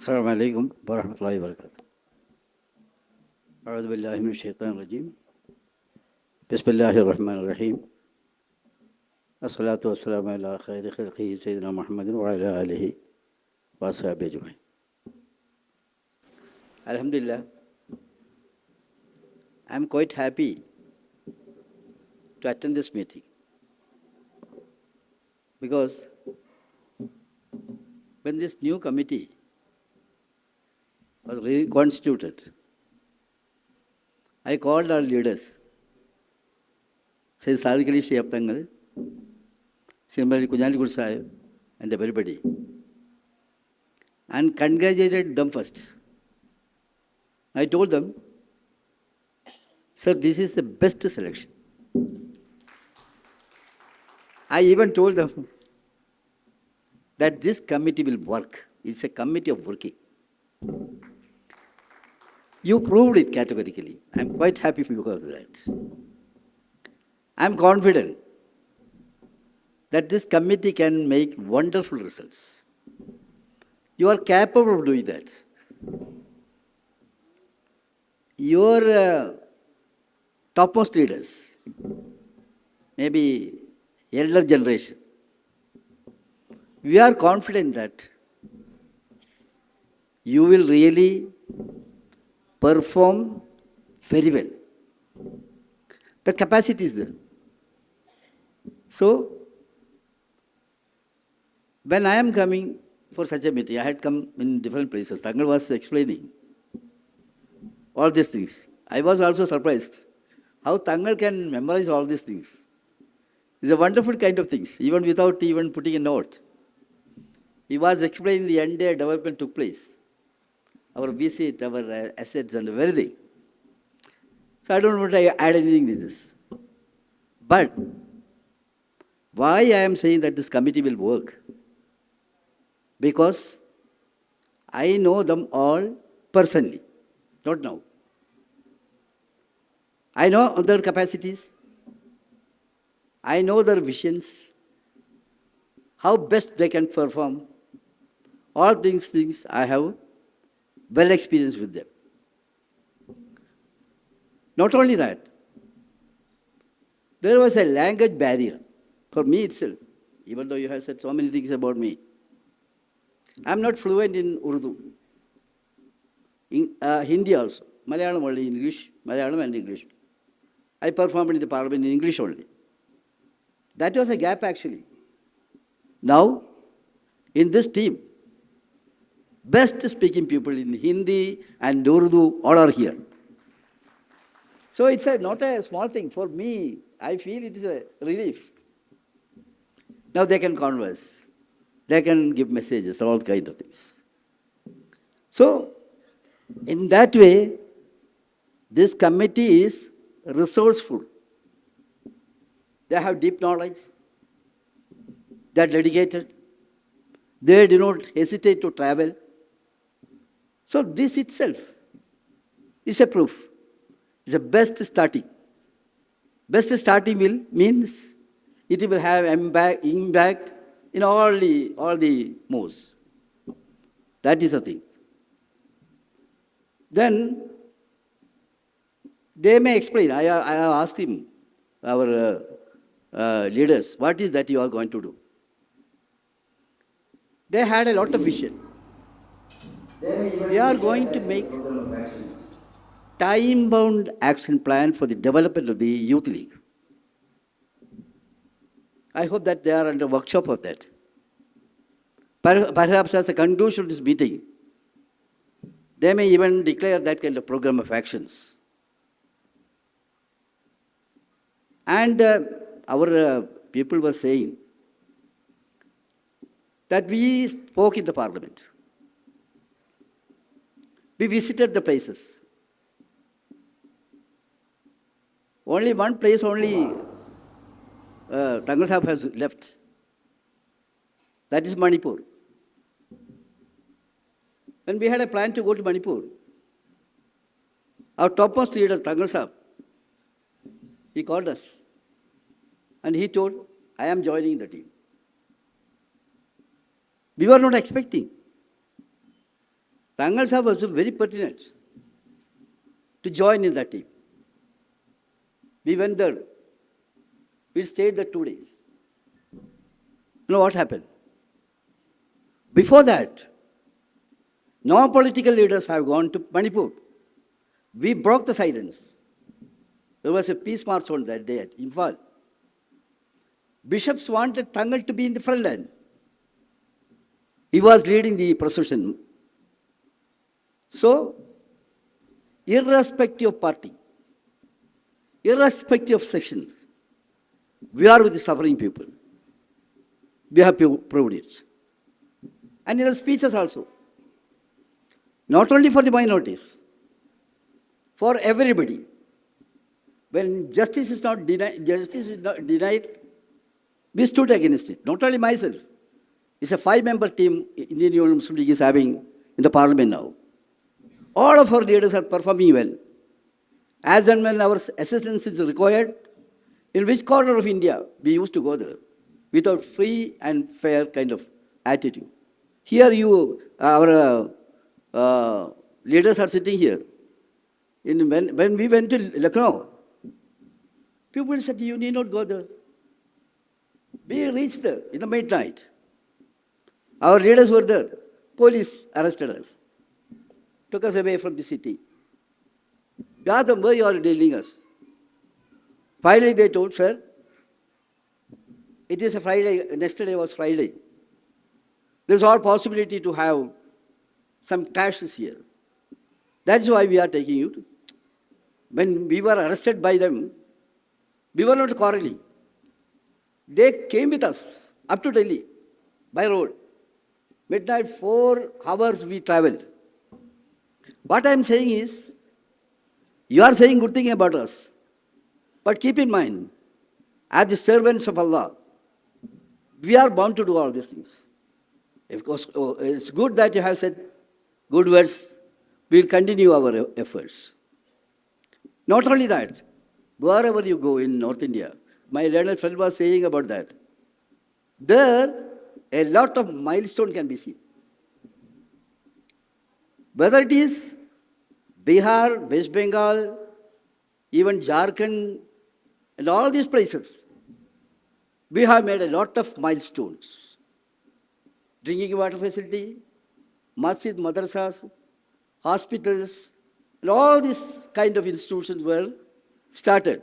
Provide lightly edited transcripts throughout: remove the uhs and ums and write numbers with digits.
السلام عليكم ورحمة الله وبركاته. أعوذ بالله من الشيطان الرجيم. بسم الله الرحمن الرحيم. الصلاة والسلام على خير خلقه سيدنا محمد وعلى آله وأصحابه أجمعين. Alhamdulillah, I am quite happy to attend this meeting because when this new committee was reconstituted, I called our leaders, Sayyid Sadiq Ali Shayab Tangal, similarly Kunjali Gur Sahib, and everybody, and congratulated them first. I told them, sir, this is the best selection. I even told them that this committee will work. It's a committee of working. You proved it categorically. I'm quite happy because of that. I'm confident that this committee can make wonderful results. You are capable of doing that. Your topmost leaders, maybe elder generation, we are confident that you will really perform very well. The capacity is there. So, when I am coming for such a meeting, I had come in different places. Tangal was explaining all these things. I was also surprised how Tangal can memorize all these things. It's a wonderful kind of things, even without even putting a note. He was explaining the entire development took place. Our visit, our assets and everything. So I don't want to add anything to this. But why I am saying that this committee will work? Because I know them all personally, not now. I know their capacities. I know their visions, how best they can perform. All these things I have well experienced with them. Not only that, there was a language barrier for me itself, even though you have said so many things about me. I'm not fluent in Urdu, in Hindi also, Malayalam only, English, Malayalam and English. I performed in the parliament in English only. That was a gap actually. Now, in this team, best speaking people in Hindi and Urdu all are here. So it's not a small thing. For me, I feel it is a relief. Now they can converse. They can give messages, all kinds of things. So, in that way, this committee is resourceful. They have deep knowledge. They are dedicated. They do not hesitate to travel. So this itself is a proof. It's a best starting. Best starting will means it will have impact in all the moves. That is the thing. Then they may explain. I asked him, our leaders, what is that you are going to do? They had a lot of vision. They are going to make time-bound action plan for the development of the Youth League. I hope that they are under workshop of that. Perhaps as a conclusion of this meeting, they may even declare that kind of program of actions. And our people were saying that we spoke in the parliament. We visited the places. Only one place only Tangal Sahib has left. That is Manipur. When we had a plan to go to Manipur, our topmost leader, Tangal Sahib, he called us and he told, I am joining the team. We were not expecting. Tangal Sahib was very pertinent to join in that team. We went there. We stayed there 2 days. You know what happened? Before that, non-political leaders have gone to Manipur. We broke the silence. There was a peace march on that day at Imphal. Bishops wanted Tangal to be in the front line. He was leading the procession. So, irrespective of party, irrespective of sections, we are with the suffering people. We have proved it. And in the speeches also. Not only for the minorities, for everybody. When justice is not denied, we stood against it. Not only myself. It's a 5-member team Indian Union Muslim League is having in the parliament now. All of our leaders are performing well. As and when our assistance is required, in which corner of India we used to go there without free and fair kind of attitude. Here our leaders are sitting here. When we went to Lucknow, people said, you need not go there. We reached there in the midnight. Our leaders were there. Police arrested us, took us away from the city. We asked them, where you are dealing us? Finally, they told, sir, it is a Friday, next day was Friday. There's all possibility to have some clashes here. That's why we are taking you. When we were arrested by them, we were not quarreling. They came with us up to Delhi by road. Midnight, 4 hours we traveled. What I am saying is, you are saying good thing about us. But keep in mind, as the servants of Allah, we are bound to do all these things. Of course, it's good that you have said good words. We will continue our efforts. Not only that, wherever you go in North India, my learned friend was saying about that. There, a lot of milestone can be seen. Whether it is Bihar, West Bengal, even Jharkhand, and all these places, we have made a lot of milestones. Drinking water facility, masjid, madrasas, hospitals, and all these kind of institutions were started.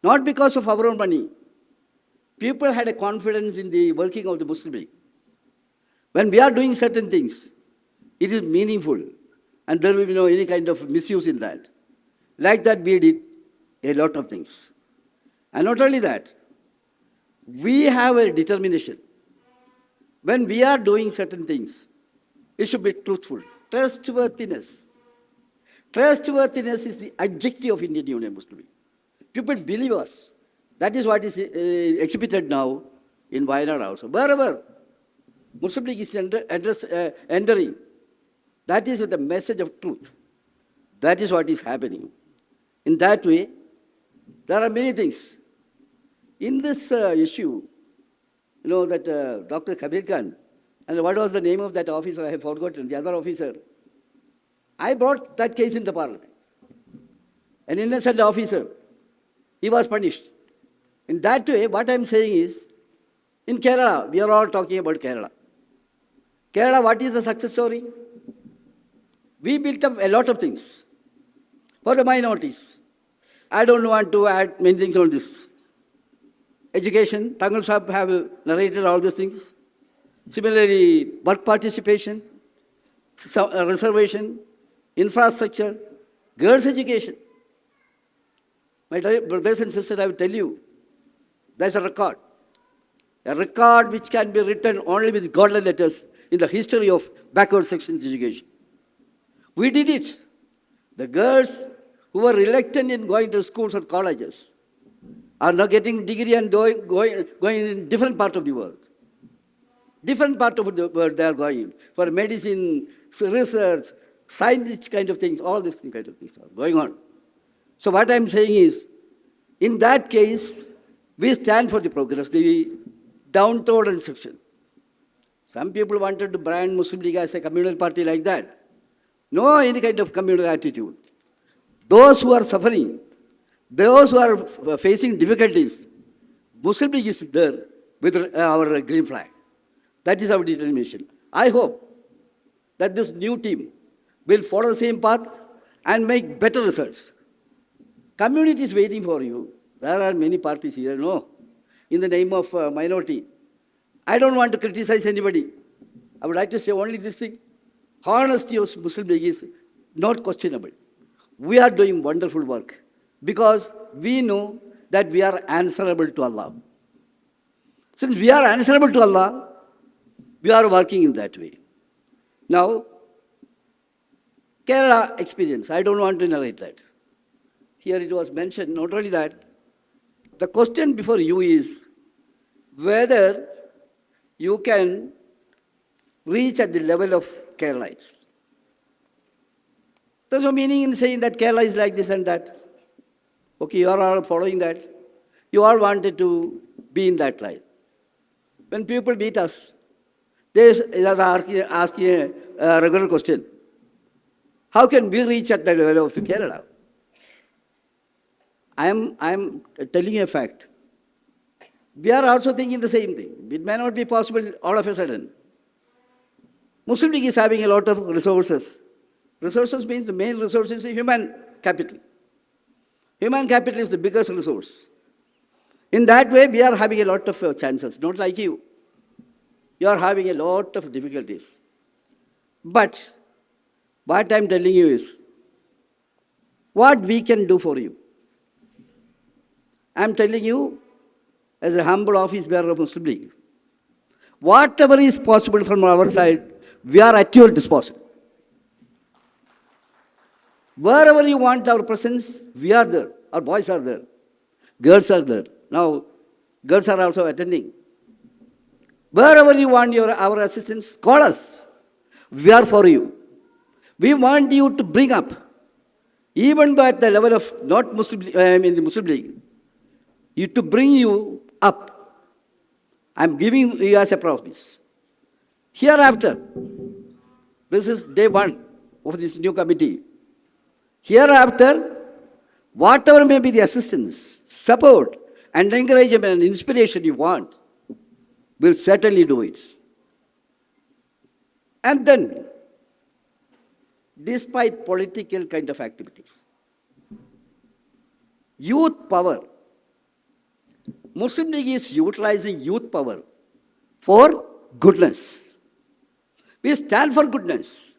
Not because of our own money. People had a confidence in the working of the Muslim League. When we are doing certain things, it is meaningful, and there will be no any kind of misuse in that. Like that, we did a lot of things. And not only that, we have a determination. When we are doing certain things, it should be truthful. Trustworthiness. Trustworthiness is the adjective of Indian Union Muslim League. People believe us. That is what is exhibited now in Wayanad also. Wherever Muslim League is entering, that is with the message of truth. That is what is happening. In that way, there are many things. In this issue, you know that Dr. Kabir Khan, and what was the name of that officer? I have forgotten, the other officer. I brought that case in the parliament. An innocent officer, he was punished. In that way, what I am saying is, in Kerala, we are all talking about Kerala. Kerala, what is the success story? We built up a lot of things for the minorities. I don't want to add many things on this. Education, Tangal Sahib have narrated all these things. Similarly, work participation, reservation, infrastructure, girls' education. My brothers and sisters, I will tell you, there's a record which can be written only with golden letters in the history of backward sections education. We did it. The girls who were reluctant in going to schools or colleges are now getting degree and going in different part of the world. Different part of the world they are going for medicine, research, science kind of things, all these kind of things are going on. So what I'm saying is, in that case, we stand for the progress, the downtrodden section. Some people wanted to brand Muslim League as a communal party like that. no any kind of communal attitude. Those who are suffering, those who are facing difficulties, Muslim League is there with our green flag. That is our determination. I hope that this new team will follow the same path and make better results. Community is waiting for you. There are many parties here, no, in the name of minority. I don't want to criticize anybody. I would like to say only this thing. Honesty of Muslim League is not questionable. We are doing wonderful work because we know that we are answerable to Allah. Since we are answerable to Allah, we are working in that way. Now, Kerala experience, I don't want to narrate that. Here it was mentioned, not only that, the question before you is whether you can reach at the level of Keralites. There's no meaning in saying that Kerala is like this and that. Okay, you are all following that. You all wanted to be in that line. When people meet us, they are asking a regular question. How can we reach at the level of Kerala? I am telling you a fact. We are also thinking the same thing. It may not be possible all of a sudden. Muslim League is having a lot of resources. Resources means the main resource is human capital. Human capital is the biggest resource. In that way, we are having a lot of chances, not like you. You are having a lot of difficulties. But what I am telling you is, what we can do for you. I am telling you, as a humble office bearer of Muslim League, whatever is possible from our side, we are at your disposal. Wherever you want our presence, we are there. Our boys are there. Girls are there. Now, girls are also attending. Wherever you want our assistance, call us. We are for you. We want you to bring up, even though at the level of not Muslim, in the Muslim League, to bring you up. I'm giving you as a promise. Hereafter, this is day one of this new committee. Hereafter, whatever may be the assistance, support, and encouragement and inspiration you want, we'll certainly do it. And then, despite political kind of activities, youth power, Muslim League is utilizing youth power for goodness. We stand for goodness.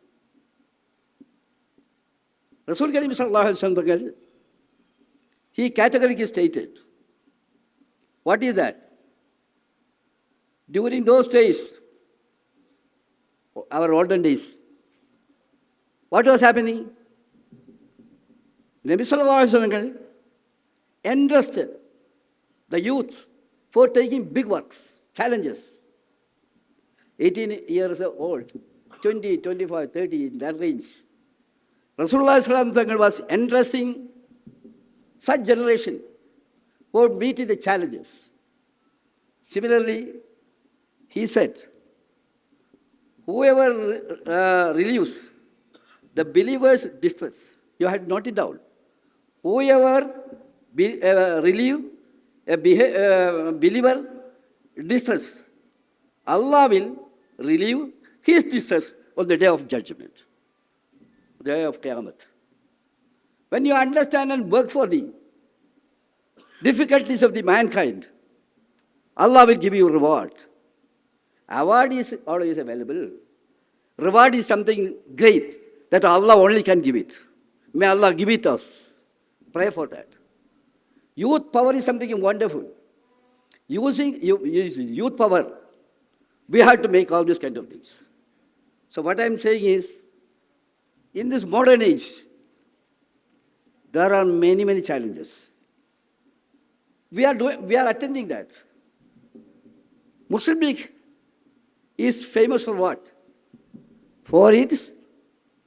Rasul Karim sallallahu alaihi wasallam, he categorically stated, what is that? During those days, our olden days, what was happening? Nabi sallallahu alaihi wasallam entrusted the youth for taking big works, challenges. 18 years old, 20, 25, 30, in that range. Rasulullah sallallahu alaihi wasallam was entrusting such generation who would meet the challenges. Similarly, he said, whoever relieves the believer's distress, you had noted down, whoever relieve a believer distress, Allah will relieve his distress on the day of judgment, the day of Qiyamah. When you understand and work for the difficulties of the mankind, Allah will give you reward. Award is always available. Reward is something great that Allah only can give it. May Allah give it us. Pray for that. Youth power is something wonderful. Using youth power, we have to make all these kind of things. So what I am saying is, in this modern age, there are many, many challenges. We are attending that. Muslim League is famous for what? For its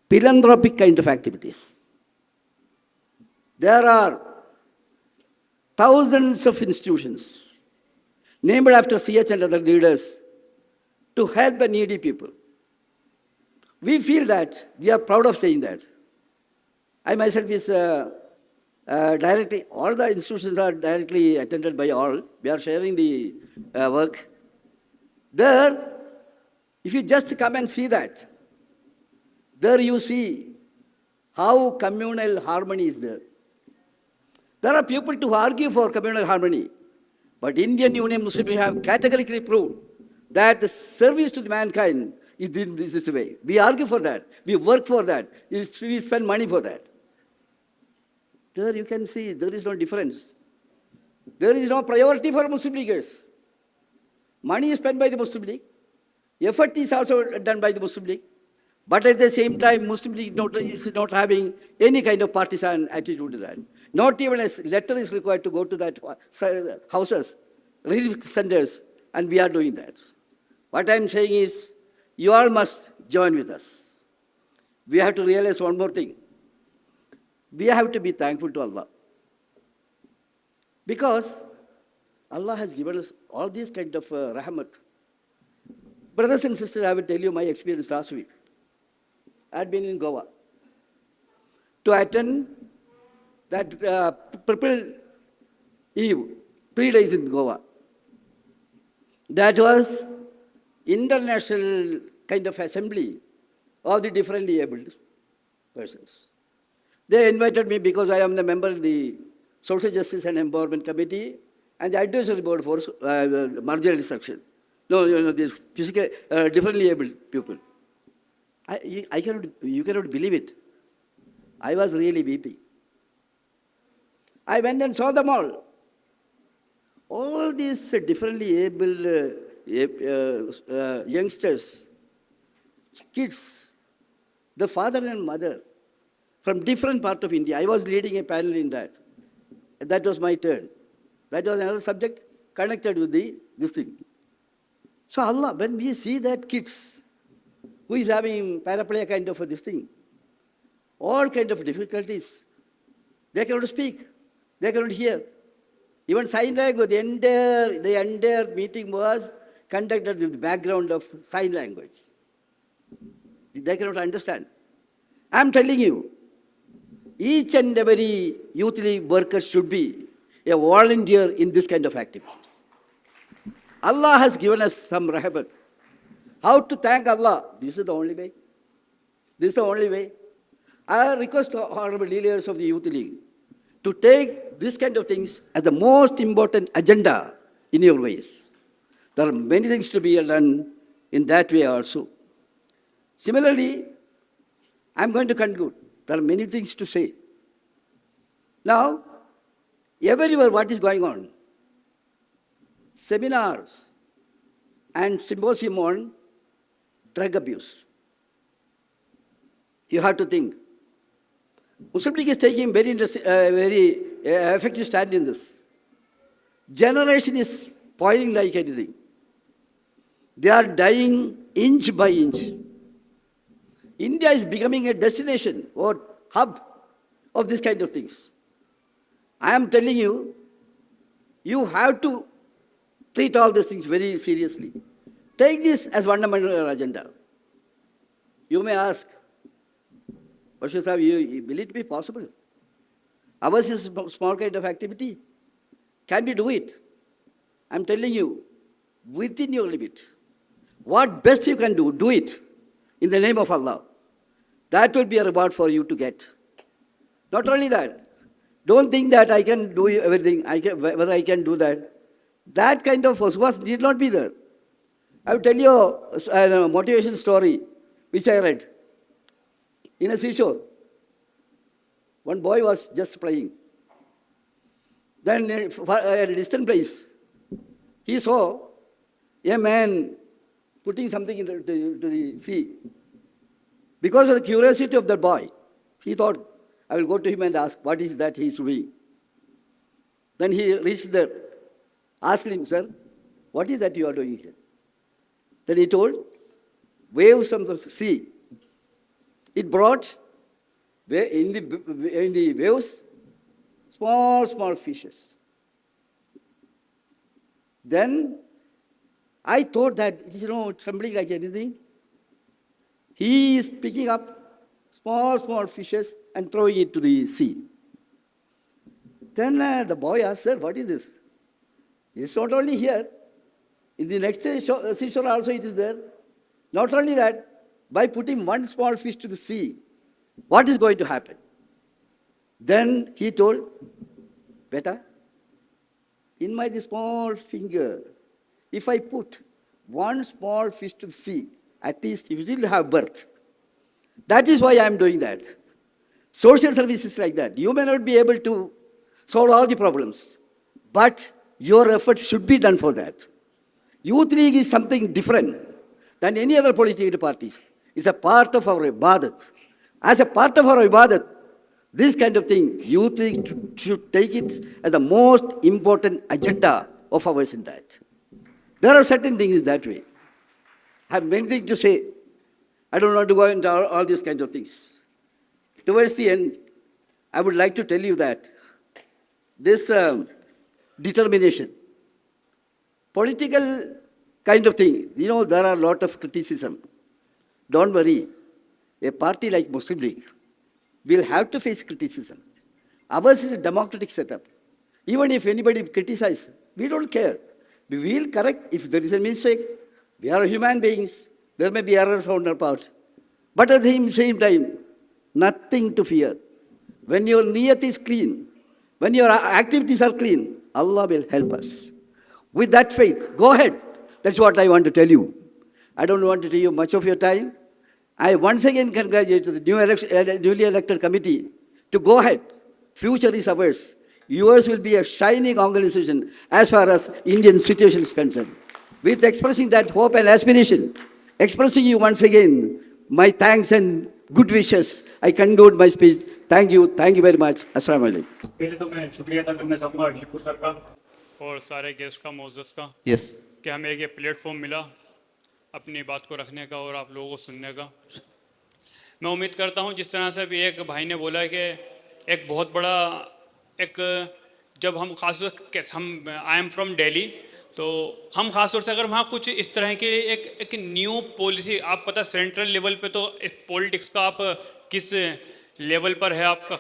philanthropic kind of activities. There are thousands of institutions named after CH and other leaders to help the needy people. We feel that, we are proud of saying that. I myself is directly, all the institutions are directly attended by all. We are sharing the work. There, if you just come and see that, there you see how communal harmony is there. There are people to argue for communal harmony, but Indian Union Muslim League have categorically proved that the service to the mankind is in this way. We argue for that. We work for that. We spend money for that. There you can see there is no difference. There is no priority for Muslim Leaguers. Money is spent by the Muslim League. Effort is also done by the Muslim League. But at the same time, Muslim League is not having any kind of partisan attitude to that. Not even a letter is required to go to that houses, relief centers, and we are doing that. What I am saying is, you all must join with us. We have to realize one more thing. We have to be thankful to Allah. Because Allah has given us all these kind of rahmat. Brothers and sisters, I will tell you my experience last week. I had been in Goa to attend that Purple Eve, 3 days in Goa. That was international kind of assembly of the differently abled persons. They invited me because I am the member of the Social Justice and Empowerment Committee and the Advisory Board for Marginal Instruction. No, this physical, differently abled people. You cannot believe it. I was really weeping. I went and saw them all. All these differently able youngsters, kids, the father and mother, from different parts of India. I was leading a panel in that. That was my turn. That was another subject connected with this thing. So Allah, when we see that kids, who is having paraplegia kind of this thing, all kind of difficulties, they cannot speak, they cannot hear. Even sign language, the entire meeting was conducted with the background of sign language. They cannot understand. I am telling you, each and every youth league worker should be a volunteer in this kind of activity. Allah has given us some rahmat. How to thank Allah? This is the only way. This is the only way. I request honorable leaders of the youth league to take this kind of things as the most important agenda in your ways. There are many things to be done in that way also. Similarly, I'm going to conclude. There are many things to say. Now, everywhere what is going on? Seminars and symposium on drug abuse. You have to think. Muslim League is taking very effective stand in this. Generation is spoiling like anything. They are dying inch by inch. India is becoming a destination or hub of this kind of things. I am telling you, you have to treat all these things very seriously. Take this as fundamental agenda. You may ask, Basheer Sahib, will it be possible? Ours is a small kind of activity. Can we do it? I'm telling you, within your limit, what best you can do, do it in the name of Allah. That will be a reward for you to get. Not only that, don't think that I can do everything, whether I can do that. That kind of waswas need not be there. I will tell you a motivation story which I read. In a seashore, one boy was just playing. Then at a distant place, he saw a man putting something into the sea. Because of the curiosity of the boy, he thought, I will go to him and ask, what is that he is doing? Then he reached there, asked him, sir, what is that you are doing here? Then he told, waves from the sea. It brought, in the waves, small fishes. Then I thought that it is trembling like anything. He is picking up small, small fishes and throwing it to the sea. Then the boy asked, sir, what is this? It's not only here. In the next seashore also it is there. Not only that, by putting one small fish to the sea, what is going to happen? Then he told, beta, in my small finger, if I put one small fish to the sea, at least it will have birth. That is why I am doing that. Social service is like that. You may not be able to solve all the problems, but your effort should be done for that. Youth League is something different than any other political party. It's a part of our ibadat. As a part of our ibadat, this kind of thing, Youth League should take it as the most important agenda of ours in that. There are certain things that way. I have many things to say. I don't want to go into all these kinds of things. Towards the end, I would like to tell you that this determination, political kind of thing, there are a lot of criticism. Don't worry. A party like Muslim League will have to face criticism. Ours is a democratic setup. Even if anybody criticizes, we don't care. We will correct if there is a mistake. We are human beings. There may be errors on our part. But at the same time, nothing to fear. When your niyat is clean, when your activities are clean, Allah will help us. With that faith, go ahead. That's what I want to tell you. I don't want to take you much of your time. I once again congratulate the newly elected committee to go ahead. Future is ours. Yours will be a shining organization as far as Indian situation is concerned. With expressing that hope and aspiration, expressing you once again my thanks and good wishes, I conclude my speech. Thank you very much. Assalamu alaikum. पहले तो मैं शुक्रिया अदा करना चाहूँगा शिकू sir का और सारे गेस्ट का मोजस का Yes. कि हमें एक ये प्लेटफॉर्म मिला अपनी बात को रखने का और आप लोगों को सुनने का। मैं उम्मीद करता हूँ जिस तरह से भी एक भाई ने बोला कि एक बहुत बड़ा एक जब हम खास हम आई एम फ्रॉम दिल्ली तो हम खास तौर से अगर वहाँ कुछ इस तरह की एक न्यू पॉलिसी आप पता सेंट्रल लेवल पे तो पॉलिटिक्स का आप किस लेवल पर है आपका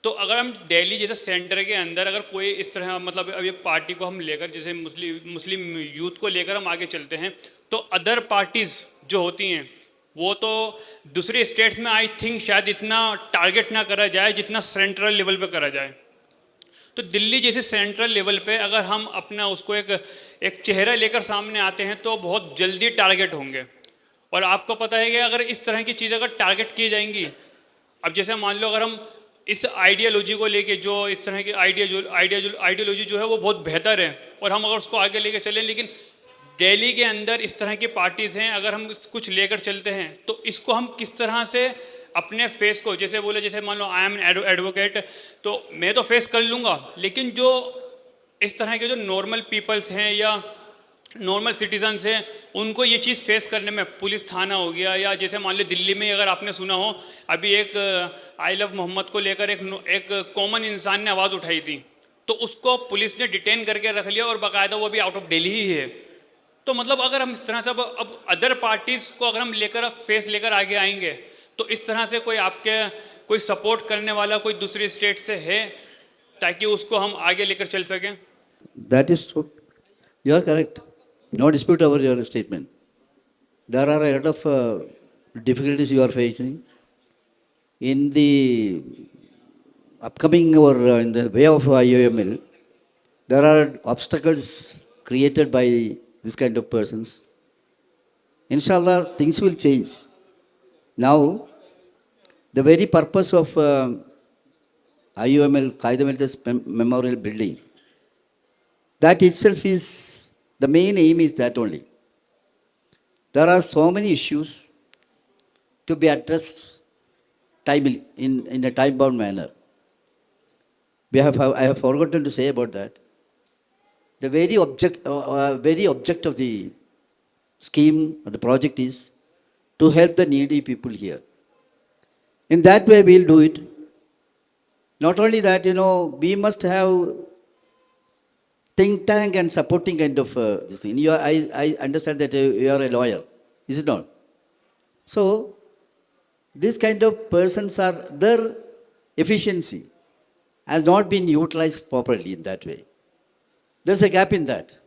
तो अगर हम दिल्ली जैसे सेंटर के अंदर अगर कोई इस तरह मतलब अब ये पार्टी को हम लेकर जैसे मुस्लिम यूथ को लेकर हम आगे चलते हैं तो अदर पार्टीज़ जो होती हैं वो तो दूसरे स्टेट्स में आई थिंक शायद इतना टारगेट ना करा जाए जितना सेंट्रल लेवल पे करा जाए तो दिल्ली जैसे सेंट्रल लेवल पे अगर हम अपना उसको एक चेहरा लेकर सामने आते हैं तो बहुत जल्दी टारगेट होंगे और आपको पता है कि अगर इस तरह की चीज़ अगर टारगेट की जाएंगी अब जैसे मान लो अगर हम इस आइडियोलॉजी को लेके जो इस तरह की आइडियोलॉजी जो है वो बहुत बेहतर है और हम अगर उसको आगे लेके चलें लेकिन दिल्ली के अंदर इस तरह की पार्टीज़ हैं अगर हम कुछ लेकर चलते हैं तो इसको हम किस तरह से अपने फेस को जैसे बोले जैसे मान लो आई एम एडवोकेट तो मैं तो फेस कर लूँगा लेकिन जो इस तरह के जो नॉर्मल पीपल्स हैं या नॉर्मल सिटीजन्स हैं उनको ये चीज़ फेस करने में पुलिस थाना हो गया या जैसे मान लो दिल्ली में अगर आपने सुना हो अभी एक आई लव मोहम्मद को लेकर एक कॉमन इंसान ने आवाज़ उठाई थी तो उसको पुलिस ने डिटेन करके रख लिया और बाकायदा वो भी आउट ऑफ दिल्ली ही है तो मतलब अगर हम इस तरह से अब अदर पार्टीज़ को अगर हम लेकर फेस लेकर आगे आएंगे तो इस तरह से कोई आपके कोई सपोर्ट करने वाला कोई दूसरी स्टेट से है ताकि उसको हम आगे लेकर चल सकें That is true. You are correct. No dispute over your statement. There are a lot of difficulties you are facing in the upcoming or in the way of IUML. There are obstacles created by this kind of persons. Inshallah, things will change. Now, the very purpose of IUML, Qaeda Memorial Building, that itself is, the main aim is that only. There are so many issues to be addressed timely, in a time-bound manner. I have forgotten to say about that. The very object of the scheme, or the project is to help the needy people here. In that way, we'll do it. Not only that, we must have think tank and supporting kind of this thing. I understand that you are a lawyer, is it not? So, this kind of persons are, their efficiency has not been utilized properly in that way. There's a gap in that.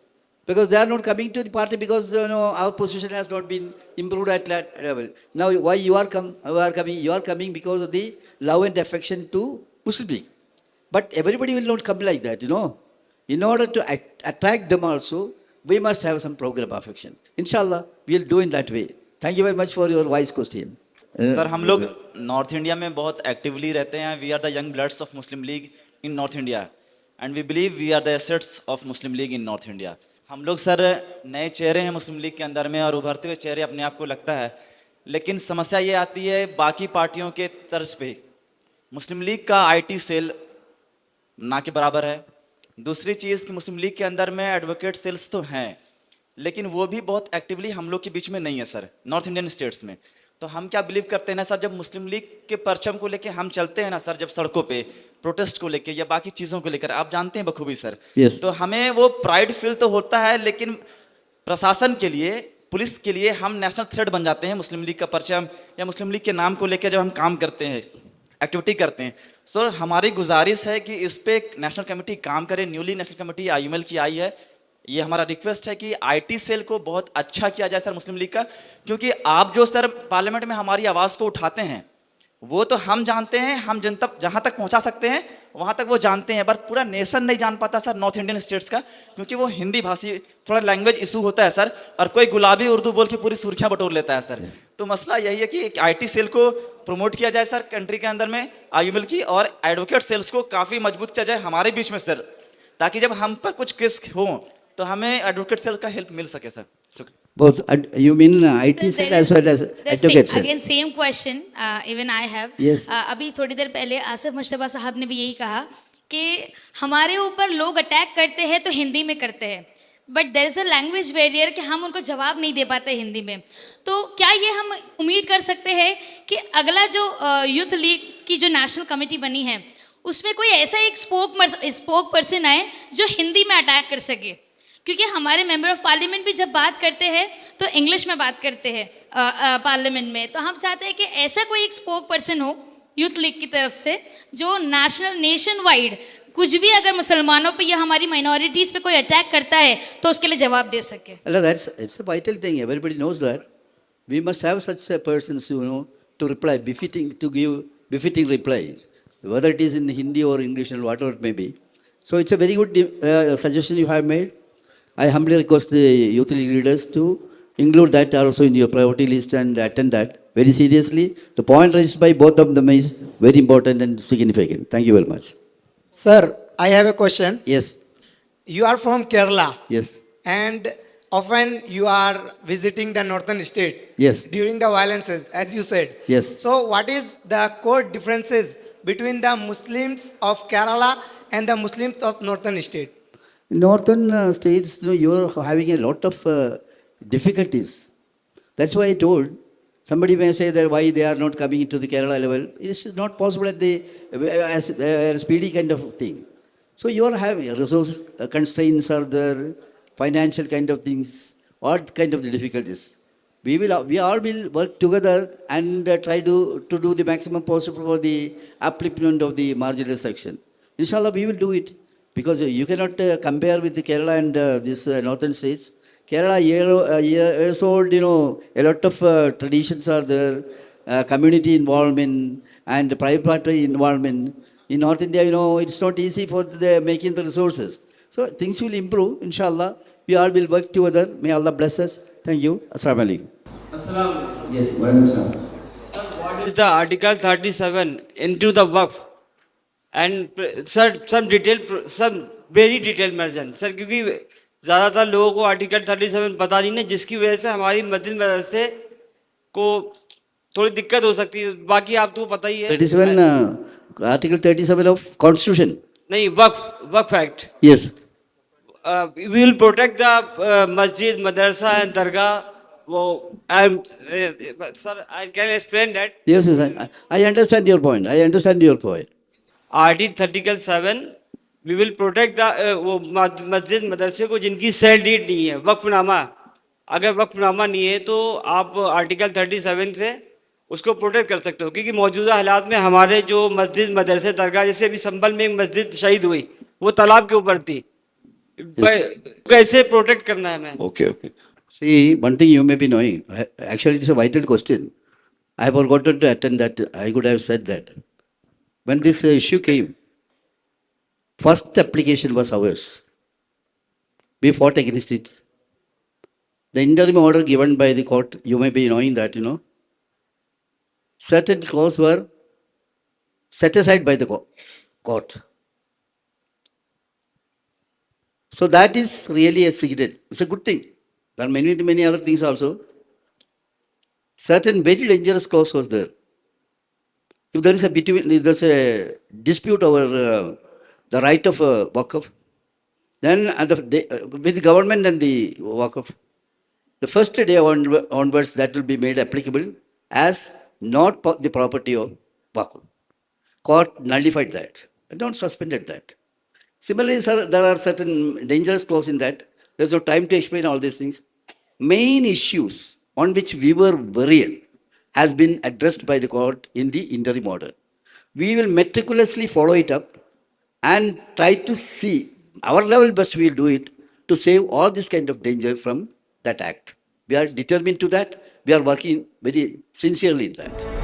Because they are not coming to the party because our position has not been improved at that level. Now why you are coming? You are coming because of the love and affection to Muslim League. But everybody will not come like that. In order to attract them also, we must have some program affection. Inshallah, we will do in that way. Thank you very much for your wise question. Sir हम लोग North India में बहुत actively रहते हैं. We are the young bloods of Muslim League in North India and we believe we are the assets of Muslim League in North India. हम लोग sir नए चेहरे हैं मुस्लिम लीग के अंदर में और उभरते हुए चेहरे अपने आप को लगता है. लेकिन समस्या ये आती है बाकी पार्टियों के तर्ज पे मुस्लिम लीग का आईटी सेल ना के बराबर है. दूसरी चीज़ कि मुस्लिम लीग के अंदर में एडवोकेट सेल्स तो हैं लेकिन वो भी बहुत एक्टिवली हम लोग के बीच में नहीं है सर नॉर्थ इंडियन स्टेट्स में. तो हम क्या बिलीव करते हैं ना सर, जब मुस्लिम लीग के परचम को लेके हम चलते हैं ना सर, जब सड़कों पे प्रोटेस्ट को लेके या बाकी चीज़ों को लेकर, आप जानते हैं बखूबी सर, yes. तो हमें वो प्राइड फील तो होता है लेकिन प्रशासन के लिए, पुलिस के लिए हम नेशनल थ्रेट बन जाते हैं मुस्लिम लीग का परचम या मुस्लिम लीग के नाम को लेकर जब हम काम करते हैं, एक्टिविटी करते हैं. सर हमारी गुजारिश है कि इस पे नेशनल कमेटी काम करे. न्यूली नेशनल कमेटी IUML की आई है. ये हमारा रिक्वेस्ट है कि आईटी सेल को बहुत अच्छा किया जाए सर मुस्लिम लीग का, क्योंकि आप जो सर पार्लियामेंट में हमारी आवाज़ को उठाते हैं वो तो हम जानते हैं, हम जनता जहाँ तक पहुँचा सकते हैं वहाँ तक वो जानते हैं, पर पूरा नेशन नहीं जान पाता सर नॉर्थ इंडियन स्टेट्स का, क्योंकि वो हिंदी भाषी थोड़ा लैंग्वेज इशू होता है सर, और कोई गुलाबी उर्दू बोल के पूरी सुर्खियाँ बटोर लेता है सर. तो मसला यही है कि आईटी सेल को प्रमोट किया जाए सर कंट्री के अंदर में IUML की, और एडवोकेट सेल्स को काफ़ी मजबूत किया जाए हमारे बीच में सर, ताकि जब हम पर कुछ केस हो तो हमें एडवोकेट सेल का हेल्प मिल सके सर. शुक्रिया. Both, you mean IT cell as well as advocate cell? Again same question, even I have. Yes. अभी थोड़ी देर पहले आसिफ मुश्तबा साहब ने भी यही कहा कि हमारे ऊपर लोग अटैक करते हैं तो हिंदी में करते हैं, but there is a language barrier कि हम उनको जवाब नहीं दे पाते हिंदी में. तो क्या ये हम उम्मीद कर सकते हैं कि अगला जो यूथ लीग की जो नेशनल कमेटी बनी है उसमें कोई ऐसा एक स्पोक पर्सन आए जो हिंदी में अटैक कर सके? क्योंकि हमारे मेंबर ऑफ पार्लियामेंट भी जब बात करते हैं तो इंग्लिश में बात करते हैं पार्लियामेंट में, तो हम चाहते हैं कि ऐसा कोई एक स्पोक पर्सन हो यूथ लीग की तरफ से जो नेशन वाइड कुछ भी अगर मुसलमानों पे या हमारी माइनॉरिटीज़ पे कोई अटैक करता है तो उसके लिए जवाब दे सके. It's a vital thing. Everybody knows that. We must have such persons, to reply, to give befitting reply, whether it is in Hindi or English or whatever it may be. So it's a very good suggestion you have made. I humbly request the youth league leaders to include that also in your priority list and attend that very seriously. The point raised by both of them is very important and significant. Thank you very much. Sir, I have a question. Yes. You are from Kerala. Yes. And often you are visiting the northern states. Yes. During the violences, as you said. Yes. So what is the core differences between the Muslims of Kerala and the Muslims of northern state? Northern states, you are having a lot of difficulties. That's why I told. Somebody may say that why they are not coming into the Kerala level. It's not possible at the as a speedy kind of thing. So you are having resource constraints are there, financial kind of things, what kind of the difficulties. We all will work together and try to do the maximum possible for the upliftment of the marginal section. Inshallah, we will do it. Because you cannot compare with Kerala and these northern states. Kerala, years old, a lot of traditions are there, community involvement and private party involvement. In North India, it's not easy for making the resources. So things will improve, inshallah. We all will work together. May Allah bless us. Thank you. Assalamu alaikum. Assalamu. Yes, wa alaikum assalam. Sir, what is the Article 37 into the Waqf? And sir, some very detailed mention. Sir, क्योंकि ज़्यादातर लोगों को article 37 पता नहीं ना, जिसकी वजह से हमारी मस्जिद मदरसे को थोड़ी दिक्कत हो सकती है. बाकी आपको पता ही है. 37, Article 37 of Constitution. नहीं, वक्फ act. Yes. We will protect the masjid, madrasa and dargah. Sir, I can explain that. Yes, I understand your point. Article 7, we will protect the वो मस्जिद मदरसे को जिनकी सेल डीड नहीं है, वक्फनामा अगर वक्फनामा नहीं है तो आप आर्टिकल 37 से उसको प्रोटेक्ट कर सकते हो, क्योंकि मौजूदा हालात में हमारे जो मस्जिद मदरसे दरगाह, जैसे अभी संभल में एक मस्जिद शहीद हुई, वो तालाब के ऊपर थी, कैसे प्रोटेक्ट करना है हमें? Okay, okay. See, one thing you may be knowing, actually it's a vital question. I have forgotten to attend that, I could have said that. When this issue came, first application was ours. We fought against it. The interim order given by the court, you may be knowing that, certain clauses were set aside by the court. So that is really a secret. It's a good thing. There are many other things also. Certain very dangerous clause was there. If there is a dispute over the right of Waqf, then with the government and the Waqf, the first day onwards that will be made applicable as not the property of Waqf. Court nullified that, not suspended that. Similarly, sir, there are certain dangerous clauses in that. There's no time to explain all these things. Main issues on which we were worried has been addressed by the court in the interim order. We will meticulously follow it up and try to see our level best we will do it to save all this kind of danger from that act. We are determined to that. We are working very sincerely in that.